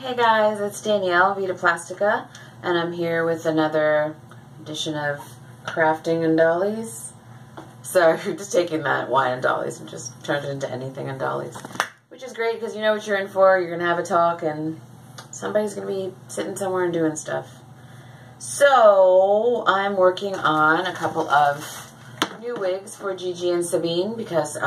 Hey guys, it's Danielle, Vita Plastica, and I'm here with another edition of Crafting and Dollies. So, just taking that wine and Dollies and just turned it into anything and Dollies. Which is great because you know what you're in for, you're going to have a talk, and somebody's going to be sitting somewhere and doing stuff. So, I'm working on a couple of new wigs for Gigi and Sabine because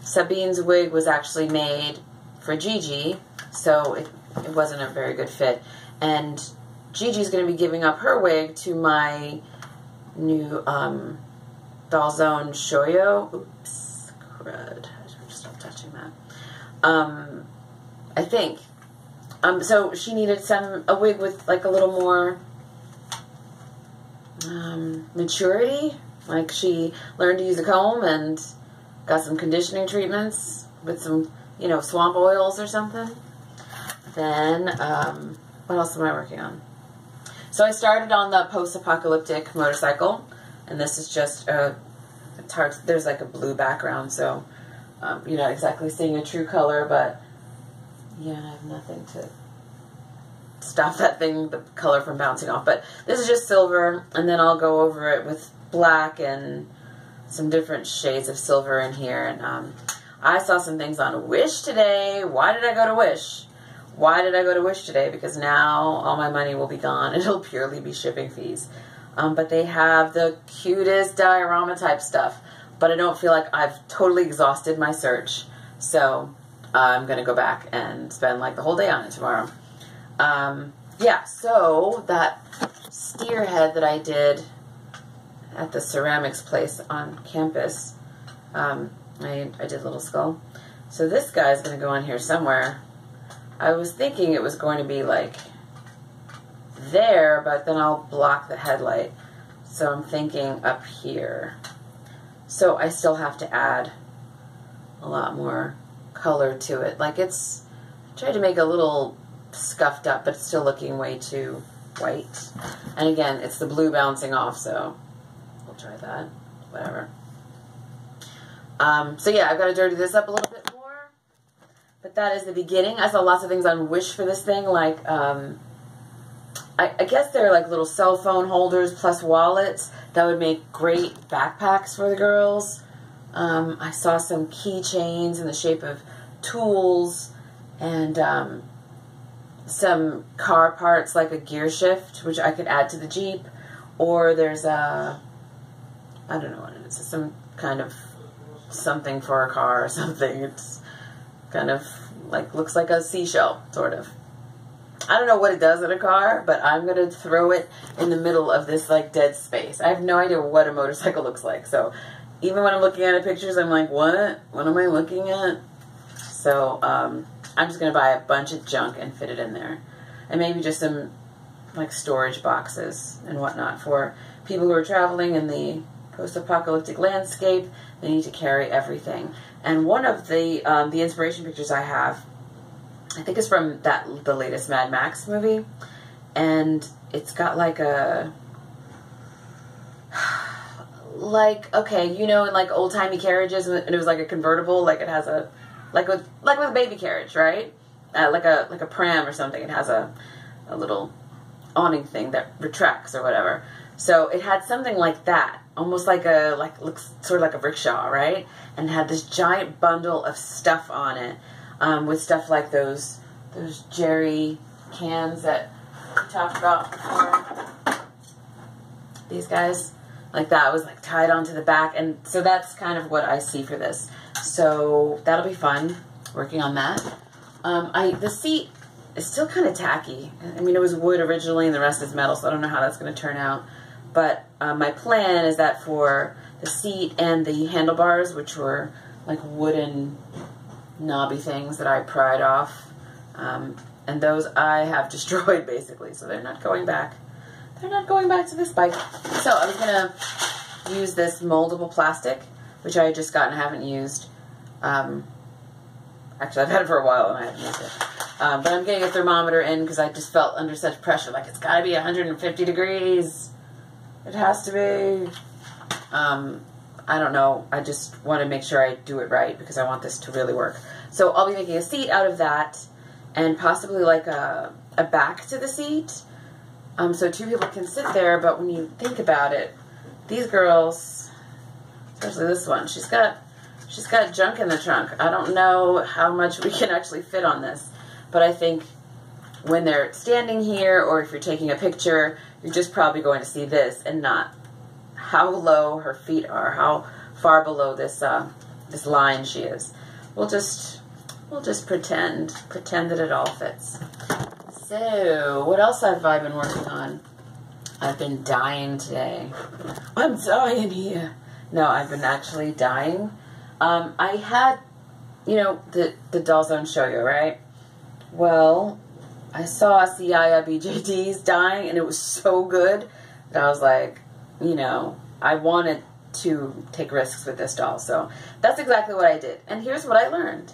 Sabine's wig was actually made for Gigi, so it wasn't a very good fit. And Gigi's going to be giving up her wig to my new Dollies II Shoyo. Oops, crud. I should stop touching that. I think. So she needed a wig with like a little more maturity. Like she learned to use a comb and got some conditioning treatments with some, you know, swamp oils or something. Then, what else am I working on? So I started on the post-apocalyptic motorcycle, and this is just it's hard, there's like a blue background, so you're not exactly seeing a true color, but yeah, I have nothing to stop that thing, the color from bouncing off. But this is just silver, and then I'll go over it with black and some different shades of silver in here. And I saw some things on Wish today. Why did I go to Wish? Why did I go to Wish today? Because now all my money will be gone. It'll purely be shipping fees. But they have the cutest diorama type stuff. But I don't feel like I've totally exhausted my search. So I'm going to go back and spend like the whole day on it tomorrow. Yeah, so that steer head that I did at the ceramics place on campus, I did a little skull. So this guy's going to go on here somewhere. I was thinking it was going to be like there, but then I'll block the headlight. So I'm thinking up here. So I still have to add a lot more color to it. Like I tried to make it a little scuffed up, but it's still looking way too white. And again, it's the blue bouncing off, so we'll try that. Whatever. So yeah, I've got to dirty this up a little bit more. But that is the beginning. I saw lots of things on Wish for this thing, like, I guess they're like little cell phone holders plus wallets that would make great backpacks for the girls. I saw some keychains in the shape of tools and some car parts like a gear shift, which I could add to the Jeep. Or there's I don't know what it is, some kind of something for a car or something. It's kind of like, looks like a seashell, sort of. I don't know what it does in a car, but I'm going to throw it in the middle of this like dead space. I have no idea what a motorcycle looks like, so even when I'm looking at pictures, I'm like, what? What am I looking at? So I'm just going to buy a bunch of junk and fit it in there. And maybe just some like storage boxes and whatnot for people who are traveling in the post-apocalyptic landscape. They need to carry everything. And one of the inspiration pictures I have, I think it's from the latest Mad Max movie, and it's got like okay, you know, in like old-timey carriages, and it was like a convertible, like it has a, like with a baby carriage, right? Like a pram or something. It has a little awning thing that retracts or whatever. So it had something like that, almost like looks sort of like a rickshaw, right? And had this giant bundle of stuff on it, with stuff like those Jerry cans that we talked about before. These guys, like that, was like tied onto the back, and so that's kind of what I see for this. So that'll be fun, working on that. The seat is still kind of tacky. I mean, it was wood originally, and the rest is metal, so I don't know how that's going to turn out. But my plan is that for the seat and the handlebars, which were like wooden knobby things that I pried off, and those I have destroyed basically, so they're not going back. They're not going back to this bike. So I was going to use this moldable plastic, which I had just gotten and haven't used. Actually, I've had it for a while and I haven't used it. But I'm getting a thermometer in because I just felt under such pressure, like it's got to be 150 degrees. It has to be. I don't know. I just want to make sure I do it right because I want this to really work. So I'll be making a seat out of that. and possibly like a back to the seat. So two people can sit there, but when you think about it, these girls, especially this one, she's got junk in the trunk. I don't know how much we can actually fit on this, but I think when they're standing here, or if you're taking a picture, you're just probably going to see this and not how low her feet are, how far below this this line she is. We'll just pretend that it all fits. So, what else have I been working on? I've been dyeing today. I'm dying here. No, I've been actually dyeing. I had, you know, the Dollies II show you, right? Well, I saw Siaya BJD's dyeing, and it was so good that I was like, you know, I wanted to take risks with this doll. So that's exactly what I did. And here's what I learned.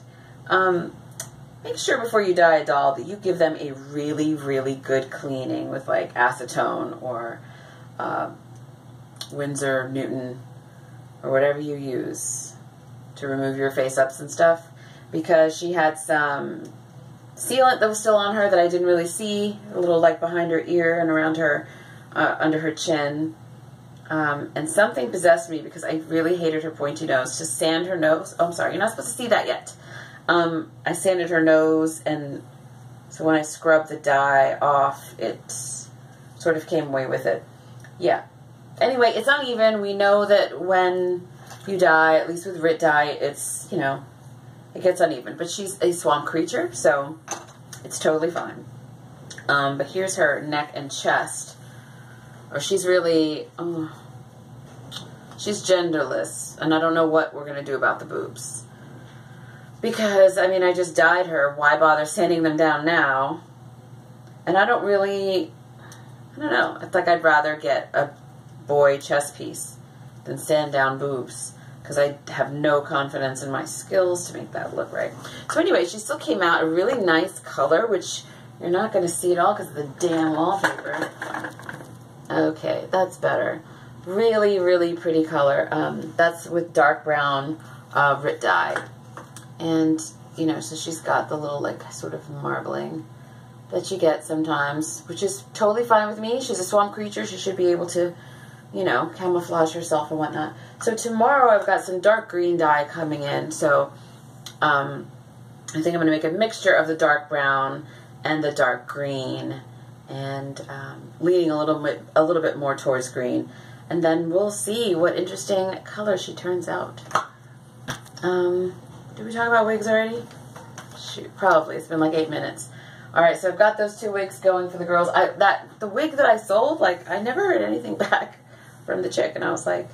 Make sure before you dye a doll that you give them a really, really good cleaning with like acetone or Winsor Newton or whatever you use to remove your face-ups and stuff, because she had some sealant that was still on her that I didn't really see, a little like behind her ear and around her, under her chin. And something possessed me because I really hated her pointy nose. To sand her nose. Oh, I'm sorry, you're not supposed to see that yet. I sanded her nose, and so when I scrubbed the dye off, it sort of came away with it. Yeah. Anyway, it's uneven. We know that when you dye, at least with Rit dye, it's, you know, it gets uneven. But she's a swamp creature, so it's totally fine. But here's her neck and chest. Or she's really, she's genderless, and I don't know what we're going to do about the boobs. Because, I mean, I just dyed her. Why bother sanding them down now? And I don't really, I don't know. It's like I'd rather get a boy chest piece than sand down boobs, because I have no confidence in my skills to make that look right. So anyway, she still came out a really nice color, which you're not going to see at all because of the damn wallpaper. Okay, that's better. Really, really pretty color. That's with dark brown Rit dye. And, you know, so she's got the little, like, sort of marbling that you get sometimes, which is totally fine with me. She's a swamp creature. She should be able to, you know, camouflage herself and whatnot. So tomorrow I've got some dark green dye coming in. So I think I'm going to make a mixture of the dark brown and the dark green, and leaning a little bit more towards green. And then we'll see what interesting color she turns out. Did we talk about wigs already? Shoot, probably. It's been like 8 minutes. Alright, so I've got those 2 wigs going for the girls. The wig that I sold, like, I never heard anything back from the chick, and I was like,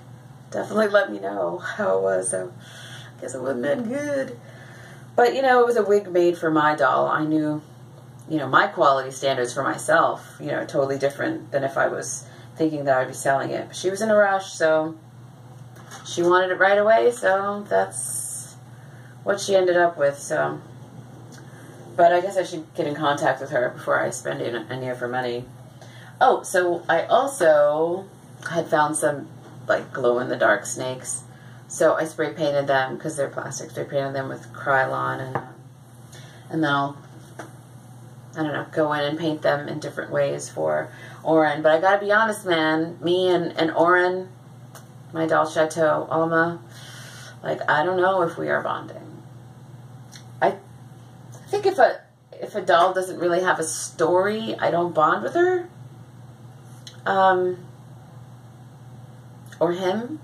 definitely let me know how it was. So I guess it wasn't that good. But, you know, it was a wig made for my doll. I knew, you know, my quality standards for myself, you know, totally different than if I was thinking that I'd be selling it. But she was in a rush, so she wanted it right away, so that's what she ended up with. So, but I guess I should get in contact with her before I spend any of her money. Oh, so I also had found some, like, glow-in-the-dark snakes. So I spray painted them, because they're plastic. Spray painted them with Krylon, and then I'll, I don't know, go in and paint them in different ways for Oren. But I gotta be honest, man, me and Oren, my doll Chateau, Alma, like, I don't know if we are bonding. I think if a doll doesn't really have a story, I don't bond with her. Or him.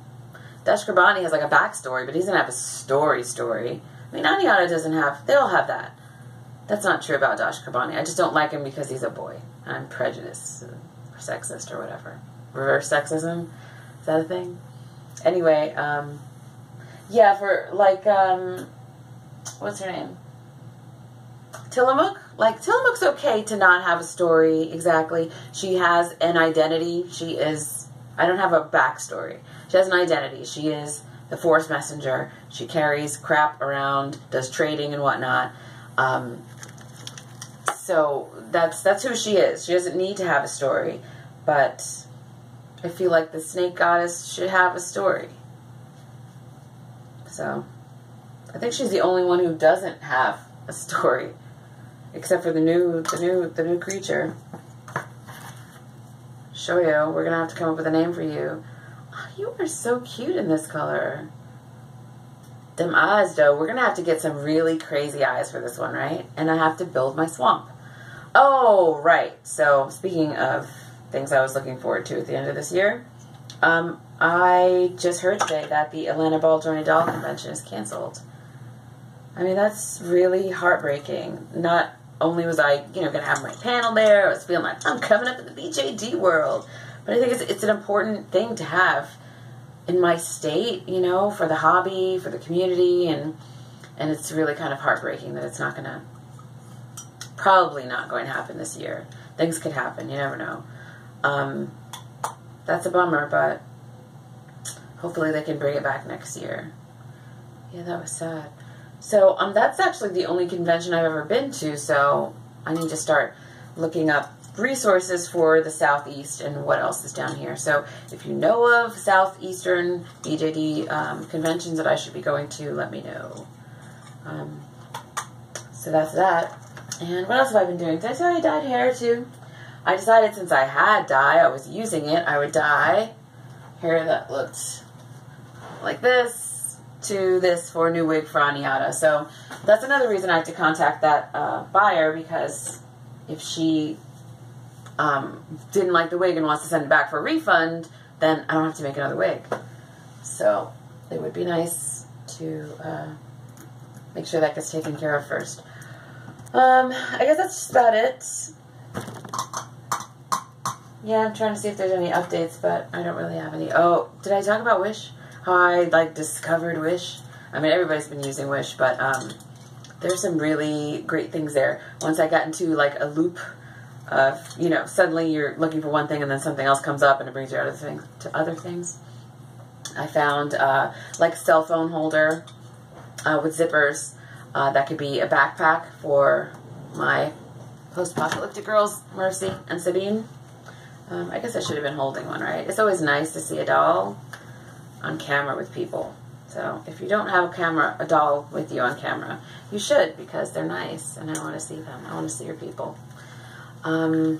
Dash Krabani has like a backstory, but he doesn't have a story. I mean, Aniana doesn't have, they all have that. That's not true about Dash Krabani. I just don't like him because he's a boy. I'm prejudiced or sexist or whatever. Reverse sexism? Is that a thing? Anyway, yeah, for like, what's her name? Tillamook? Like, Tillamook's okay to not have a story, exactly. She has an identity. She is, I don't have a backstory. She has an identity. She is the Force Messenger. She carries crap around, does trading and whatnot. So that's who she is. She doesn't need to have a story, but I feel like the snake goddess should have a story. So I think she's the only one who doesn't have a story. except for the new creature. Shoyo, we're gonna have to come up with a name for you. Oh, you are so cute in this color. Them eyes, though, we're gonna have to get some really crazy eyes for this one, right? And I have to build my swamp. Oh, right. So, speaking of things I was looking forward to at the end of this year, I just heard today that the Atlanta Ball Joint Doll Convention is canceled. I mean, that's really heartbreaking. Not only was I, you know, going to have my panel there, I was feeling like, I'm coming up in the BJD world. But I think it's an important thing to have in my state, you know, for the hobby, for the community, and it's really kind of heartbreaking that it's not going to, probably not going to happen this year. Things could happen, you never know. That's a bummer, but hopefully they can bring it back next year. Yeah, that was sad. So, that's actually the only convention I've ever been to, so I need to start looking up resources for the Southeast and what else is down here. So, if you know of Southeastern BJD conventions that I should be going to, let me know. So that's that. And what else have I been doing? Did I tell you I dyed hair too? I decided since I had dye, I was using it, I would dye hair that looked like this to this for a new wig for Aniata. So that's another reason I have to contact that buyer, because if she didn't like the wig and wants to send it back for a refund, then I don't have to make another wig. So it would be nice to make sure that gets taken care of first. I guess that's just about it. Yeah, I'm trying to see if there's any updates, but I don't really have any. Oh, did I talk about Wish? How I, like, discovered Wish? I mean, everybody's been using Wish, but there's some really great things there. Once I got into, like, a loop of, you know, suddenly you're looking for one thing and then something else comes up and it brings you to other things. I found, like, a cell phone holder with zippers. That could be a backpack for my post-apocalyptic girls, Mercy and Sabine. I guess I should have been holding one, right? It's always nice to see a doll on camera with people. So if you don't have a doll with you on camera, you should, because they're nice and I want to see them. I want to see your people. Yeah.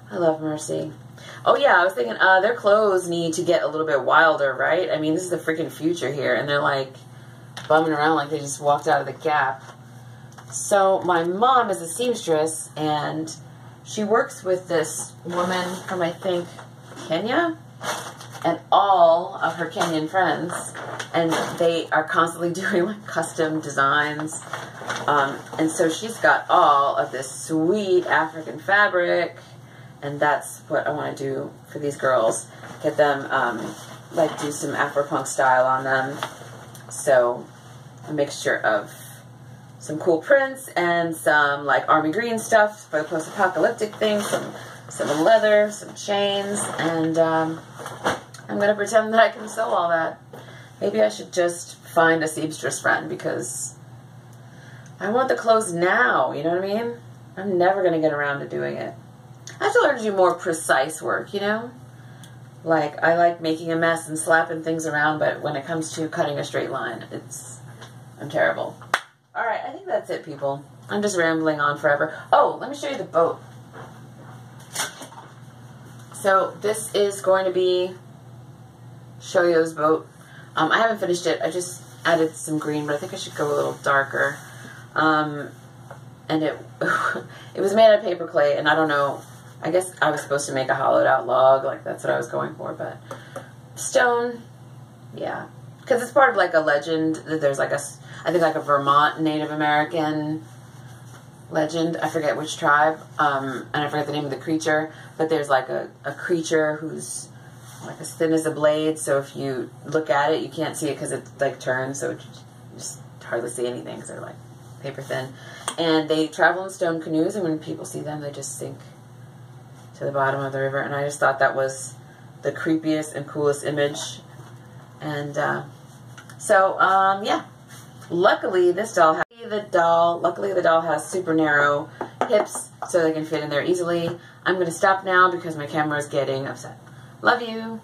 I love Mercy. Oh yeah, I was thinking their clothes need to get a little bit wilder, right? I mean, this is the freaking future here, and they're like bumming around like they just walked out of the Gap. So my mom is a seamstress, and she works with this woman from, I think, Kenya, and all of her Kenyan friends, and they are constantly doing, like, custom designs, and so she's got all of this sweet African fabric, and that's what I want to do for these girls, get them, like, do some Afro-punk style on them. So a mixture of some cool prints and some, like, army green stuff for the post-apocalyptic thing, some leather, some chains, and I'm going to pretend that I can sew all that. Maybe I should just find a seamstress friend, because I want the clothes now, you know what I mean? I'm never going to get around to doing it. I have to learn to do more precise work, you know? Like, I like making a mess and slapping things around, but when it comes to cutting a straight line, I'm terrible. Alright, I think that's it, people. I'm just rambling on forever. Oh, let me show you the boat. So, this is going to be Shoyo's boat. I haven't finished it. I just added some green, but I think I should go a little darker. And it was made out of paper clay, and I don't know. I guess I was supposed to make a hollowed out log, like that's what I was going for, but stone, yeah. Because it's part of, like, a legend that there's, like, I think, like, a Vermont Native American legend. I forget which tribe, and I forget the name of the creature, but there's, like, a creature who's, like, as thin as a blade, so if you look at it, you can't see it because it, like, turns, so you just hardly see anything because they're, like, paper thin. And they travel in stone canoes, and when people see them, they just sink to the bottom of the river, and I just thought that was the creepiest and coolest image. And yeah. Luckily, the doll has super narrow hips, so they can fit in there easily. I'm going to stop now because my camera is getting upset. Love you.